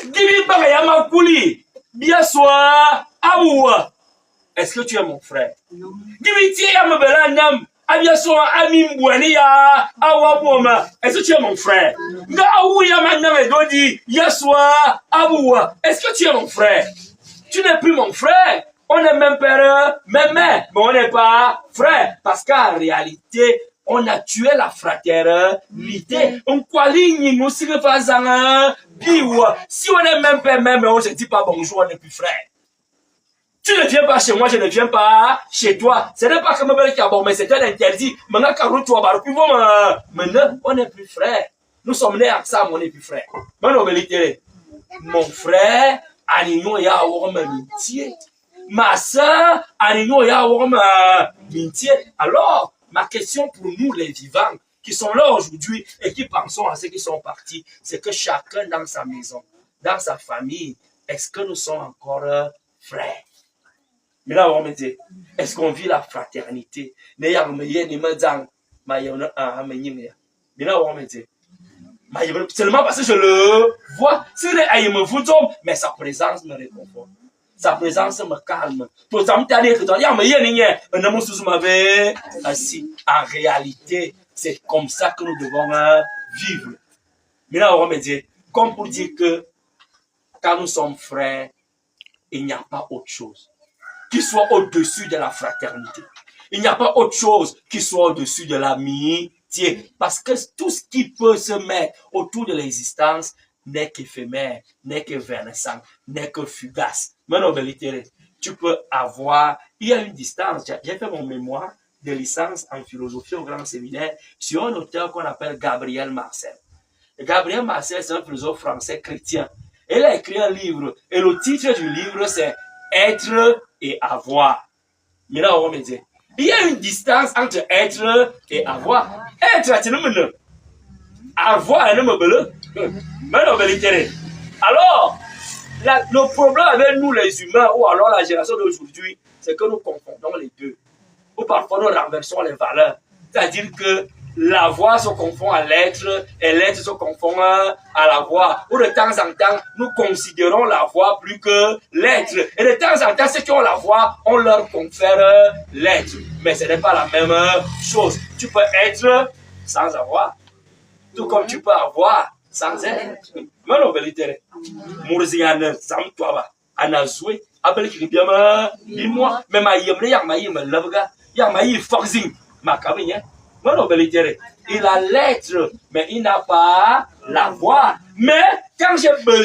Dibi Bagayama Kouli, bien soir, Amoua. Est-ce que tu es mon frère? Dibi Tiam Belanam, bien soir, Amim Bouania, Awaboma. Est-ce que tu es mon frère? Gaouya Manam Dodi, Yaswa, Amoua. Est-ce que tu es mon frère? Tu n'es plus mon frère. On est même père, même mère, mais on n'est pas frère. Parce qu'en réalité, on a tué la fraternité. On qualigne nous si si on est même père, même, on ne se dit pas bonjour, on n'est plus frère. Tu ne viens pas chez moi, je ne viens pas chez toi. Ce n'est pas comme un qui a bon, mais c'est un interdit. Maintenant, on n'est plus frère. Nous sommes nés ensemble, on n'est plus frère. Mon frère, Anino ya Worma Mintier. Ma soeur, Anino ya Worma Mintier. Alors, ma question pour nous, les vivants, qui sont là aujourd'hui et qui pensons à ceux qui sont partis, c'est que chacun dans sa maison, dans sa famille, est-ce que nous sommes encore frères? Mais là, on me dit, est-ce qu'on vit la fraternité? Mais là, on me dit, seulement parce que je le vois, mais sa présence me réconforte. Sa présence me calme. En réalité, c'est comme ça que nous devons vivre. Mais là, on me dit, comme pour dire que quand nous sommes frères, il n'y a pas autre chose qui soit au-dessus de la fraternité. Il n'y a pas autre chose qui soit au-dessus de l'amitié. Parce que tout ce qui peut se mettre autour de l'existence n'est qu'éphémère, n'est qu'évanescent, n'est que fugace. Maintenant, tu peux avoir, il y a une distance. J'ai fait mon mémoire de licence en philosophie au grand séminaire sur un auteur qu'on appelle Gabriel Marcel. Gabriel Marcel, c'est un philosophe français chrétien. Il a écrit un livre, et le titre du livre, c'est Être et avoir. Mais là, on va me dire, il y a une distance entre être et avoir. Être, c'est le avoir, c'est le alors, le problème avec nous, les humains, ou alors la génération d'aujourd'hui, c'est que nous confondons les deux. Ou parfois, nous renversons les valeurs. C'est-à-dire que la voix se confond à l'être et l'être se confond à la voix. Ou de temps en temps, nous considérons la voix plus que l'être. Et de temps en temps, ceux qui ont la voix, on leur confère l'être. Mais ce n'est pas la même chose. Tu peux être sans avoir, tout comme tu peux avoir sans être. Mais non, vérité. Mourziane, Zamtoaba, Anazoué, Abel Kribiama, dis-moi, mais ma yemre, Yamaï, me lavga, Yamaï, Forzing, ma cabine. Il a l'être, mais il n'a pas la voix. Mais quand j'ai besoin